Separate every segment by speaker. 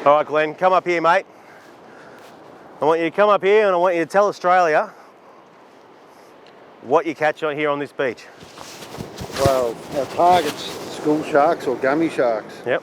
Speaker 1: All right, Glenn, come up here, mate. I want you to come up here and I want you to tell Australia what you catch on here on this beach.
Speaker 2: Well, our target's school sharks or gummy sharks.
Speaker 1: Yep.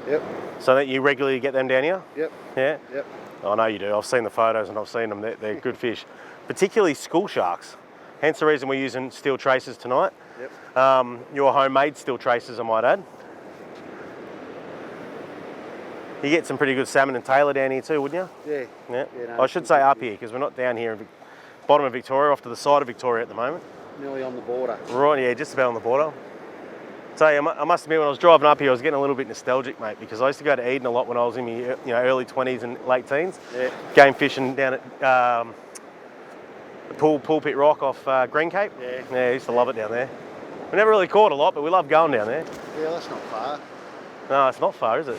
Speaker 2: Yep.
Speaker 1: So that you regularly get them down here?
Speaker 2: Yep.
Speaker 1: Yeah?
Speaker 2: Yep.
Speaker 1: I know you do. I've seen the photos and I've seen them. They're good fish. Particularly school sharks. Hence the reason we're using steel traces tonight.
Speaker 2: Yep.
Speaker 1: Your homemade steel traces, I might add. You get some pretty good salmon and tailor down here too, wouldn't you?
Speaker 2: Yeah.
Speaker 1: Yeah.
Speaker 2: No,
Speaker 1: I should say up here because we're not down here in the bottom of Victoria, off to the side of Victoria at the moment.
Speaker 2: Nearly on the border.
Speaker 1: Right, yeah, just about on the border. So I must admit, when I was driving up here, I was getting a little bit nostalgic, mate, because I used to go to Eden a lot when I was in my early 20s and late teens.
Speaker 2: Yeah.
Speaker 1: Game fishing down at the Pulpit Rock off Green Cape.
Speaker 2: Yeah.
Speaker 1: Yeah, I used to love it down there. We never really caught a lot, but we love going down there.
Speaker 2: Yeah, that's not far.
Speaker 1: No, it's not far, is it?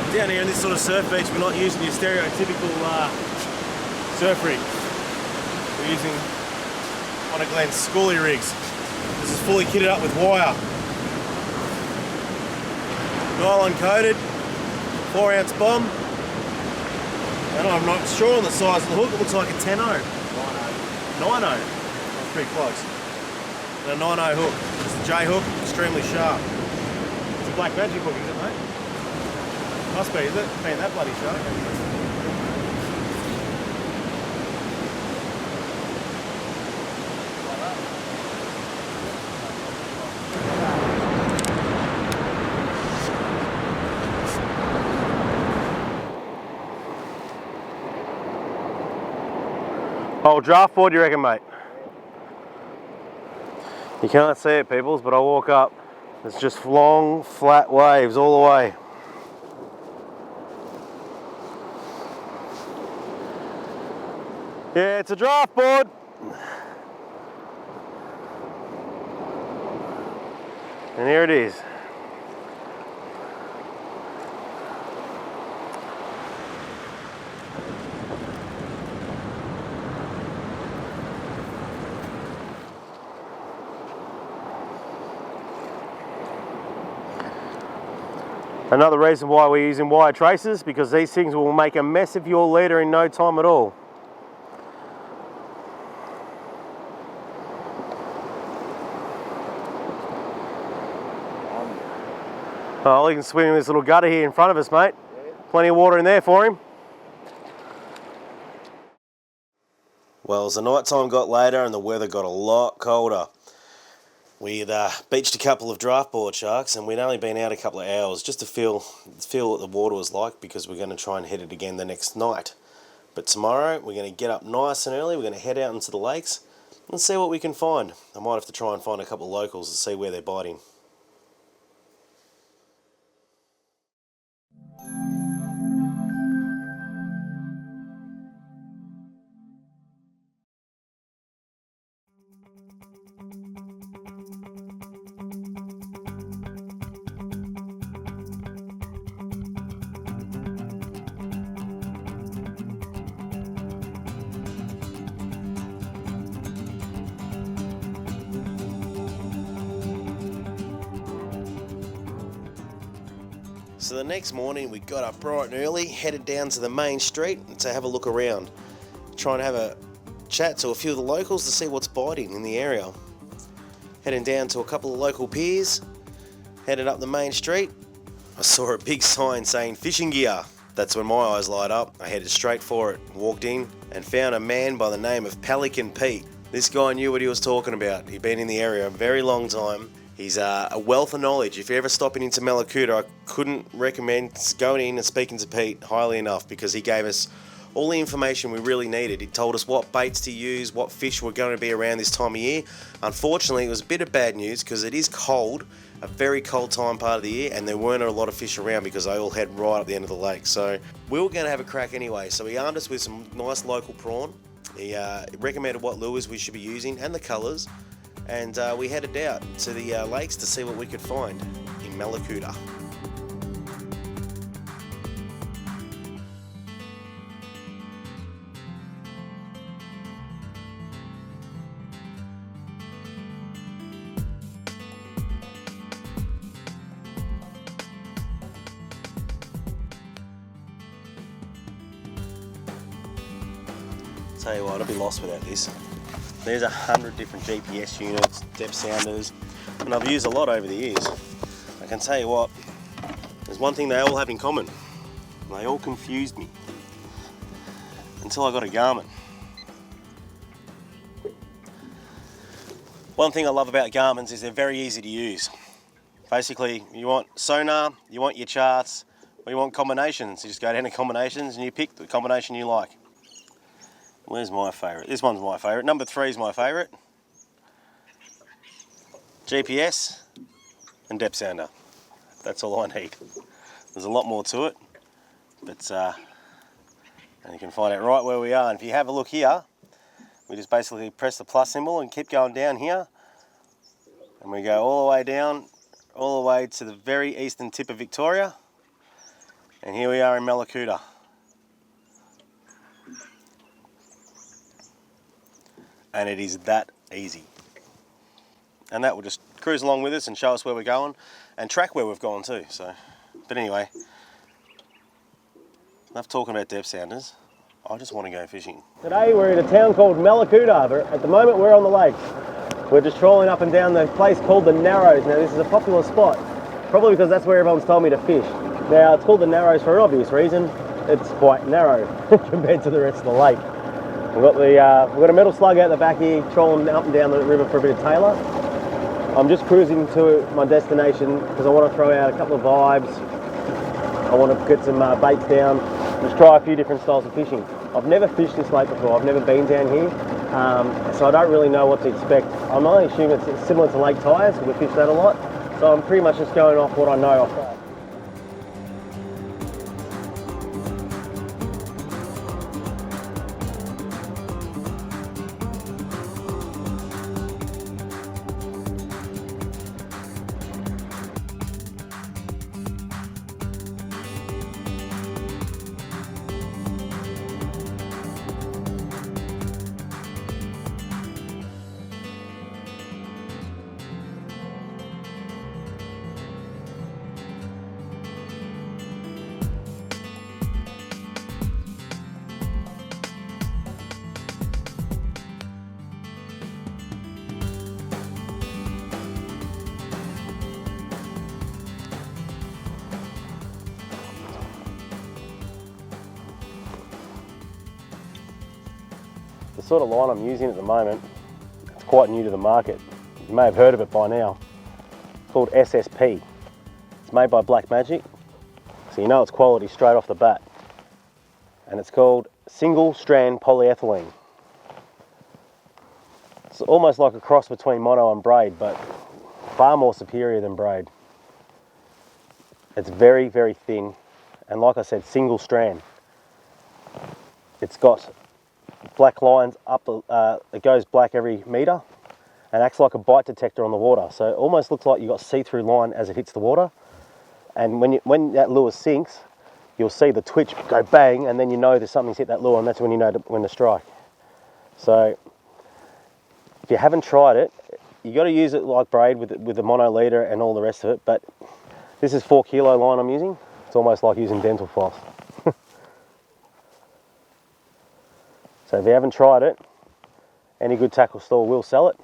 Speaker 1: Down here in this sort of surf beach, we're not using your stereotypical surf rig. We're using one of Glenn's schoolie rigs. This is fully kitted up with wire. Nylon coated, 4-ounce bomb. And I'm not sure on the size of the hook, it looks like a 10-0. 9-0. That's pretty close. And a 9-0 hook. It's a J hook, extremely sharp. It's a black magic hook, is it, mate? Must be, is it? Man, that bloody shark. Old draft board, you reckon, mate? You can't see it, peoples, but I walk up. It's just long, flat waves all the way. Yeah, it's a draft board. And here it is. Another reason why we're using wire traces, because these things will make a mess of your leader in no time at all. Oh, he can swim in this little gutter here in front of us, mate. Yeah. Plenty of water in there for him. Well, as the night time got later and the weather got a lot colder, we'd beached a couple of draft board sharks, and we'd only been out a couple of hours just to feel what the water was like, because we're going to try and hit it again the next night. But tomorrow we're going to get up nice and early. We're going to head out into the lakes and see what we can find. I might have to try and find a couple of locals to see where they're biting. So the next morning we got up bright and early, headed down to the main street to have a look around. Try and have a chat to a few of the locals to see what's biting in the area. Heading down to a couple of local piers, headed up the main street. I saw a big sign saying fishing gear. That's when my eyes light up. I headed straight for it, walked in and found a man by the name of Pelican Pete. This guy knew what he was talking about. He'd been in the area a very long time. He's a wealth of knowledge. If you're ever stopping into Mallacoota, I couldn't recommend going in and speaking to Pete highly enough, because he gave us all the information we really needed. He told us what baits to use, what fish were going to be around this time of year. Unfortunately, it was a bit of bad news because it is cold, a very cold time part of the year, and there weren't a lot of fish around because they all head right up the end of the lake. So we were going to have a crack anyway. So he armed us with some nice local prawn. He recommended what lures we should be using and the colours. And we headed out to the lakes to see what we could find in Mallacoota. tell you what, I'd be lost without this. There's 100 different GPS units, depth sounders, and I've used a lot over the years. I can tell you what, there's one thing they all have in common. They all confused me until I got a Garmin. One thing I love about Garmin's is they're very easy to use. Basically, you want sonar, you want your charts, or you want combinations. You just go down to combinations and you pick the combination you like. Where's my favourite? This one's my favourite. Number 3 is my favourite. GPS and depth sounder. That's all I need. There's a lot more to it, but and you can find out right where we are. And if you have a look here, we just basically press the plus symbol and keep going down here, and we go all the way down, all the way to the very eastern tip of Victoria, and here we are in Mallacoota. And it is that easy. And that will just cruise along with us and show us where we're going and track where we've gone too. So, but anyway, enough talking about depth sounders. I just want to go fishing. Today we're in a town called Mallacoota, but at the moment we're on the lake. We're just trolling up and down the place called the Narrows. Now this is a popular spot, probably because that's where everyone's told me to fish. Now it's called the Narrows for an obvious reason. It's quite narrow compared to the rest of the lake. We've got a metal slug out the back here, trolling up and down the river for a bit of tailor. I'm just cruising to my destination because I want to throw out a couple of vibes. I want to get some baits down, just try a few different styles of fishing. I've never fished this lake before, I've never been down here, so I don't really know what to expect. I'm only assuming it's similar to Lake Tyers, because we fish that a lot, so I'm pretty much just going off what I know off that. The sort of line I'm using at the moment, it's quite new to the market. You may have heard of it by now. It's called SSP. It's made by Black Magic, so you know it's quality straight off the bat. And it's called single strand polyethylene. It's almost like a cross between mono and braid, but far more superior than braid. It's very, very thin, and like I said, single strand. It's got black lines up, it goes black every metre and acts like a bite detector on the water. So it almost looks like you've got see-through line as it hits the water. And when that lure sinks, you'll see the twitch go bang, and then you know that something's hit that lure, and that's when you know when to strike. So if you haven't tried it, you got to use it like braid with the mono leader and all the rest of it. But this is 4 kilo line I'm using. It's almost like using dental floss. So if you haven't tried it, any good tackle store will sell it.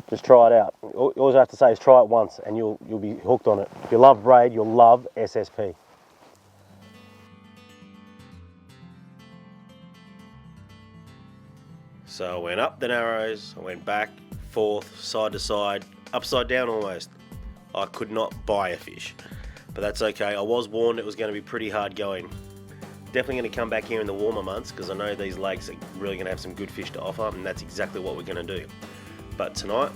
Speaker 1: Just try it out. All you have to say is try it once and you'll be hooked on it. If you love braid, you'll love SSP. So I went up the Narrows, I went back, forth, side to side, upside down almost. I could not buy a fish, but that's okay. I was warned it was going to be pretty hard going. Definitely going to come back here in the warmer months because I know these lakes are really going to have some good fish to offer, and that's exactly what we're going to do. But tonight,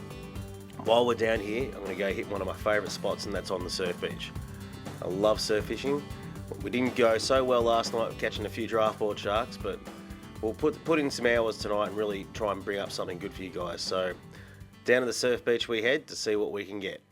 Speaker 1: while we're down here, I'm going to go hit one of my favourite spots, and that's on the surf beach. I love surf fishing. We didn't go so well last night catching a few draft board sharks, but we'll put in some hours tonight and really try and bring up something good for you guys. So down to the surf beach we head to see what we can get.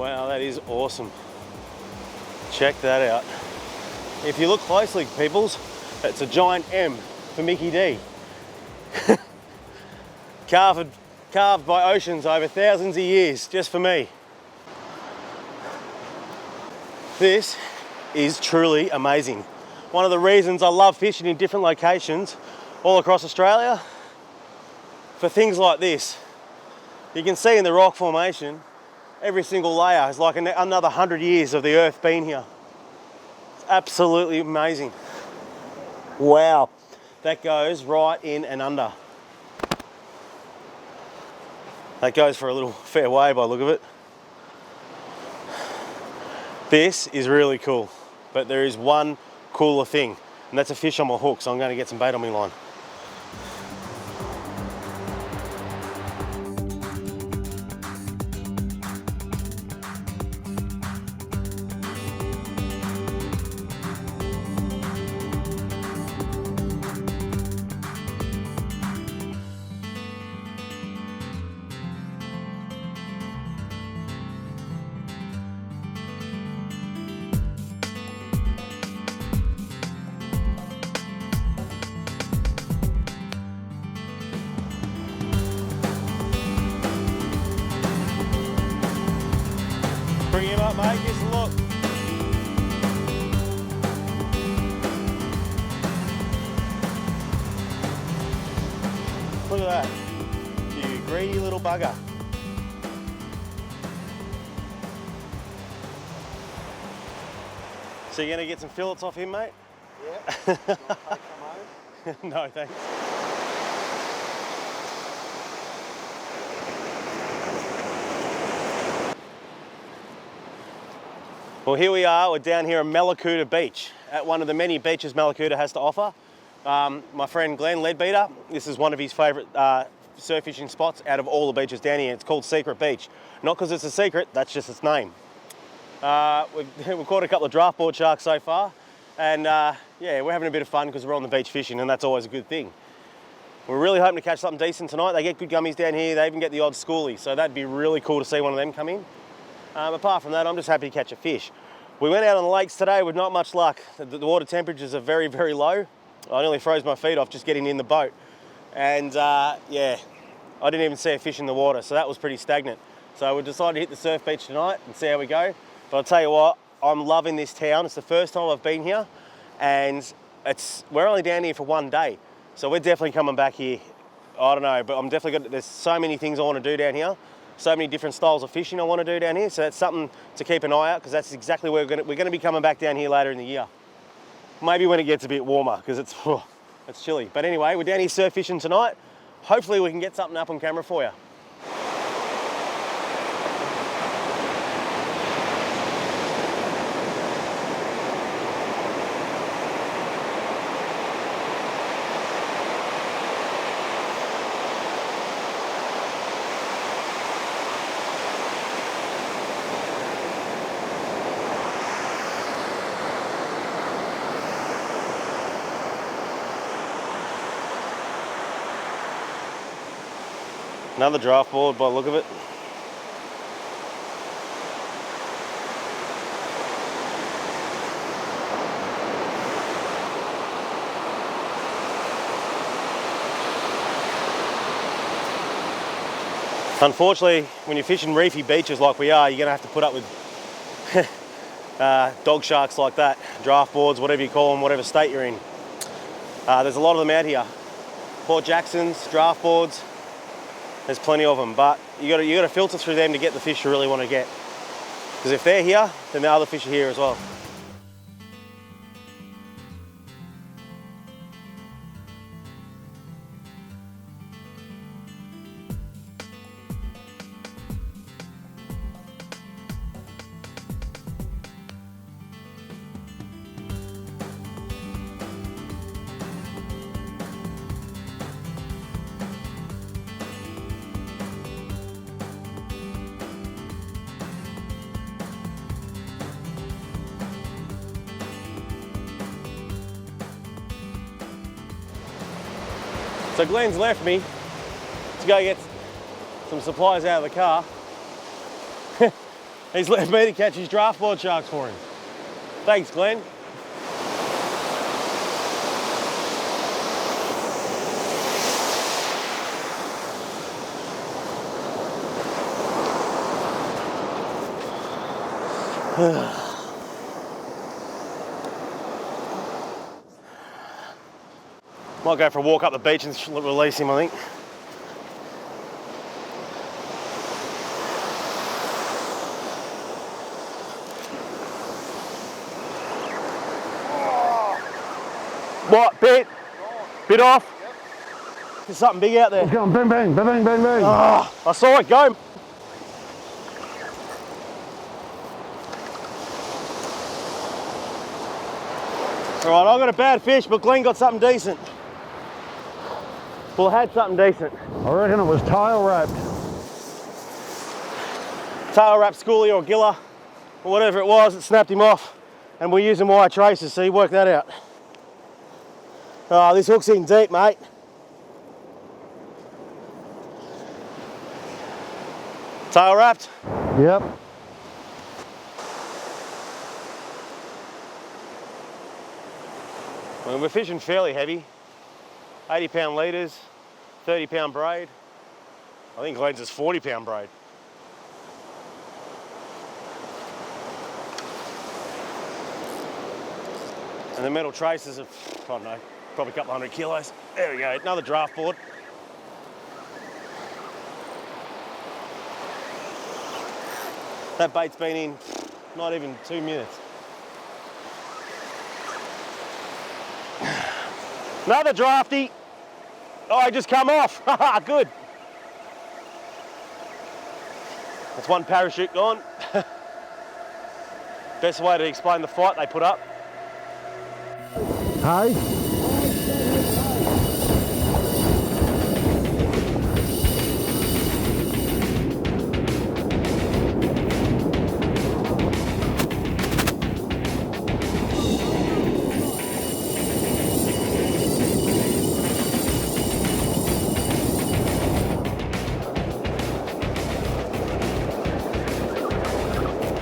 Speaker 1: Wow, that is awesome. Check that out. If you look closely, peoples, it's a giant M for Micky Dee. carved by oceans over thousands of years, just for me. This is truly amazing. One of the reasons I love fishing in different locations all across Australia, for things like this. You can see in the rock formation, every single layer is like another 100 years of the earth being here. It's absolutely amazing. Wow, that goes right in and under. That goes for a little fair way by the look of it. This is really cool, but there is one cooler thing, and that's a fish on my hook, so I'm going to get some bait on my line. Bring him up, mate, just look. Look at that. You greedy little bugger. So you're gonna get some fillets off him, mate?
Speaker 2: Yeah. You want to take some home?
Speaker 1: No, thanks. Well, here we are, we're down here at Mallacoota Beach, at one of the many beaches Mallacoota has to offer. My friend Glenn Leadbeater, this is one of his favourite surf fishing spots out of all the beaches down here. It's called Secret Beach. Not because it's a secret, that's just its name. We've caught a couple of draft board sharks so far, and yeah, we're having a bit of fun because we're on the beach fishing, and that's always a good thing. We're really hoping to catch something decent tonight. They get good gummies down here, they even get the odd schoolie, so that'd be really cool to see one of them come in. Apart from that, I'm just happy to catch a fish. We went out on the lakes today with not much luck. The water temperatures are very, very low. I nearly froze my feet off just getting in the boat. And yeah, I didn't even see a fish in the water, so that was pretty stagnant. So we decided to hit the surf beach tonight and see how we go. But I'll tell you what, I'm loving this town. It's the first time I've been here, and we're only down here for one day. So we're definitely coming back here. I don't know, but I'm definitely there's so many things I want to do down here. So many different styles of fishing I want to do down here, so that's something to keep an eye out, because that's exactly where we're going to be coming back down here later in the year. Maybe when it gets a bit warmer, because it's chilly. But anyway, we're down here surf fishing tonight. Hopefully we can get something up on camera for you. Another draft board by the look of it. Unfortunately, when you're fishing reefy beaches like we are, you're going to have to put up with dog sharks like that, draft boards, whatever you call them, whatever state you're in. There's a lot of them out here. Port Jacksons, draft boards. There's plenty of them, but you got to filter through them to get the fish you really want to get. Because if they're here, then the other fish are here as well. So Glenn's left me to go get some supplies out of the car.
Speaker 3: He's left me to catch his draft board sharks for him. Thanks, Glenn. Might go for a walk up the beach and release him, I think. What, bit? Bit off? Yep. There's something big out there.
Speaker 2: It's going bang, bang, bang, bang, bang.
Speaker 3: Oh, I saw it go. All right, I got a bad fish, but Glenn got something decent. Well, I had something decent.
Speaker 2: I reckon it was tail wrapped.
Speaker 3: Tail wrap schoolie or giller, or whatever it was, it snapped him off. And we're using wire traces, so you work that out. Oh, this hook's in deep, mate. Tail wrapped?
Speaker 2: Yep.
Speaker 3: Well, we're fishing fairly heavy. 80-pound leaders, 30-pound braid. I think Glenn's is 40-pound braid. And the metal traces of, I don't know, probably a couple 100 kilos. There we go, another draft board. That bait's been in not even 2 minutes. Another drafty. Oh, I just come off. Good. That's one parachute gone. Best way to explain the fight they put up.
Speaker 2: Hey?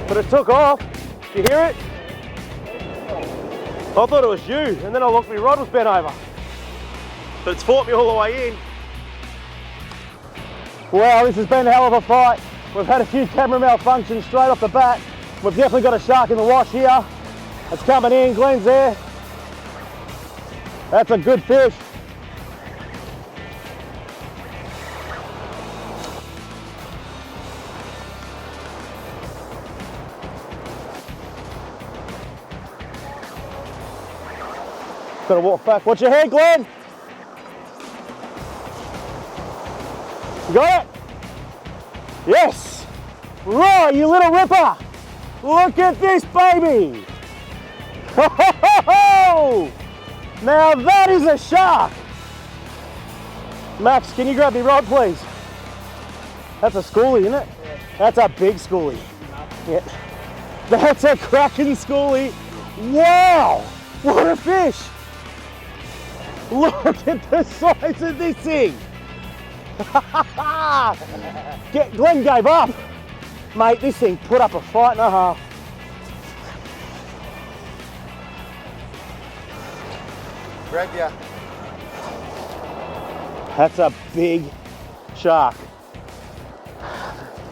Speaker 3: But it took off. Did you hear it? I thought it was you, and then I looked, my rod was bent over. But it's fought me all the way in. Wow, this has been a hell of a fight. We've had a few camera malfunctions straight off the bat. We've definitely got a shark in the wash here. It's coming in, Glenn's there. That's a good fish. Gotta walk back. Watch your head, Glenn. You got it? Yes. Right, you little ripper. Look at this baby. Ho, ho, ho, ho. Now that is a shark. Max, can you grab me rod, please? That's a schoolie, isn't it? Yeah. That's a big schoolie. Yeah. That's a cracking schoolie. Wow, what a fish. Look at the size of this thing. Glenn gave up. Mate, this thing put up a fight and a half.
Speaker 2: Grab ya.
Speaker 3: That's a big shark.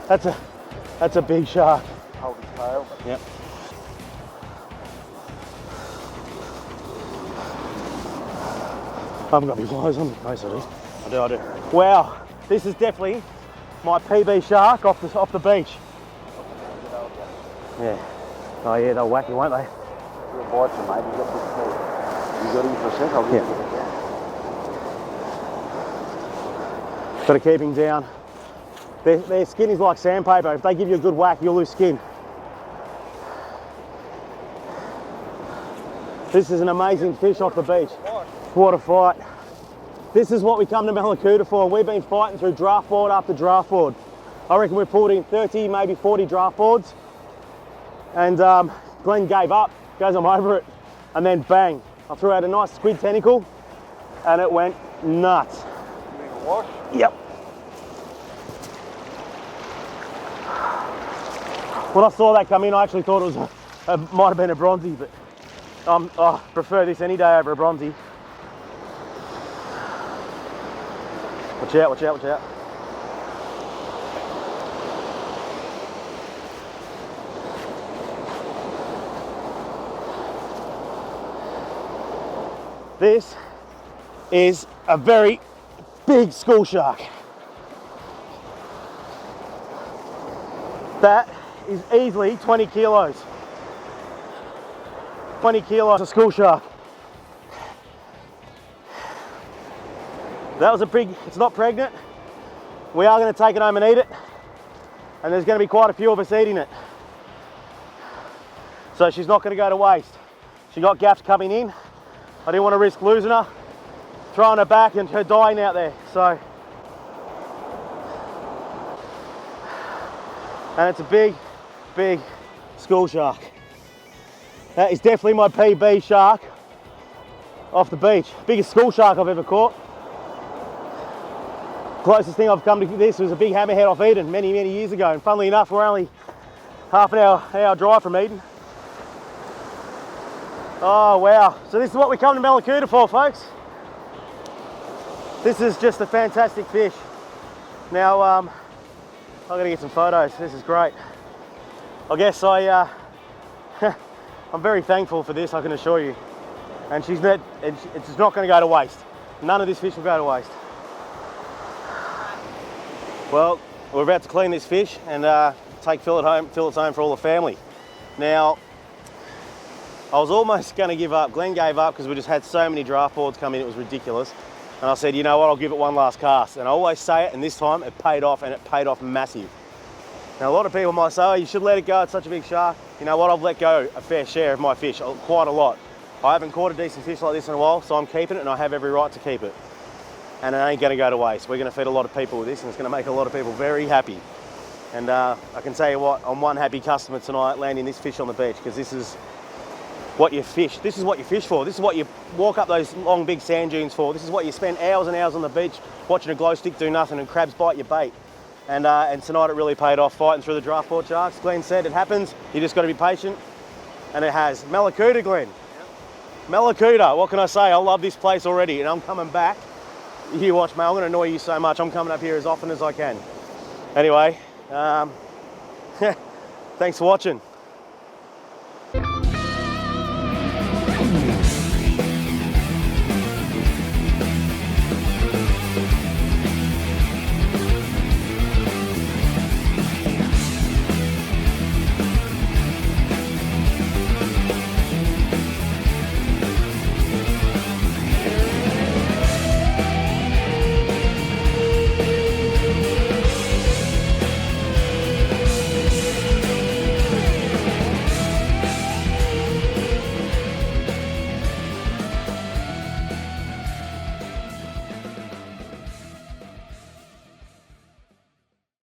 Speaker 3: That's a big shark.
Speaker 2: Hold his tail.
Speaker 3: Yep. I haven't got my wires on. Nice, I do. I do. Wow, this is definitely my PB shark off the beach. Yeah. Oh yeah, they'll whack you, won't they?
Speaker 2: You'll bite you, mate. You got him for a sec. I'll get you.
Speaker 3: Got to keep him down. Their skin is like sandpaper. If they give you a good whack, you'll lose skin. This is an amazing fish off the beach. What a fight. This is what we come to Mallacoota for. We've been fighting through draft board after draft board. I reckon we've pulled in 30, maybe 40 draft boards. And Glenn gave up, goes, I'm over it. And then bang, I threw out a nice squid tentacle and it went nuts. Yep. When I saw that come in, I actually thought it was might have been a bronzy, but I prefer this any day over a bronzy. Watch out, watch out, watch out. This is a very big school shark. That is easily 20 kilos. 20 kilos of school shark. That was a big, it's not pregnant. We are going to take it home and eat it. And there's going to be quite a few of us eating it. So she's not going to go to waste. She got gaps coming in. I didn't want to risk losing her, throwing her back and her dying out there. So, and it's a big, big school shark. That is definitely my PB shark off the beach. Biggest school shark I've ever caught. Closest thing I've come to this was a big hammerhead off Eden many, many years ago. And funnily enough, we're only half an hour drive from Eden. Oh wow, so this is what we come to Mallacoota for, folks. This is just a fantastic fish. Now, I'm gonna get some photos, this is great. I guess I'm very thankful for this, I can assure you. And it's not gonna go to waste. None of this fish will go to waste. Well, we're about to clean this fish and take fillets home for all the family. Now, I was almost going to give up. Glenn gave up because we just had so many draft boards come in, it was ridiculous. And I said, you know what, I'll give it one last cast. And I always say it, and this time it paid off, and it paid off massive. Now, a lot of people might say, oh, you should let it go, it's such a big shark. You know what, I've let go a fair share of my fish, quite a lot. I haven't caught a decent fish like this in a while, so I'm keeping it, and I have every right to keep it. And it ain't going to go to waste. We're going to feed a lot of people with this, and it's going to make a lot of people very happy. And I can tell you what, I'm one happy customer tonight landing this fish on the beach, because this is what you fish. This is what you fish for. This is what you walk up those long, big sand dunes for. This is what you spend hours and hours on the beach watching a glow stick do nothing and crabs bite your bait. And tonight it really paid off, fighting through the draft board sharks. Glenn said it happens. You just got to be patient. And it has. Mallacoota, Glenn. Yep. Mallacoota, what can I say? I love this place already, and I'm coming back. You watch, mate, I'm going to annoy you so much. I'm coming up here as often as I can. Anyway, thanks for watching.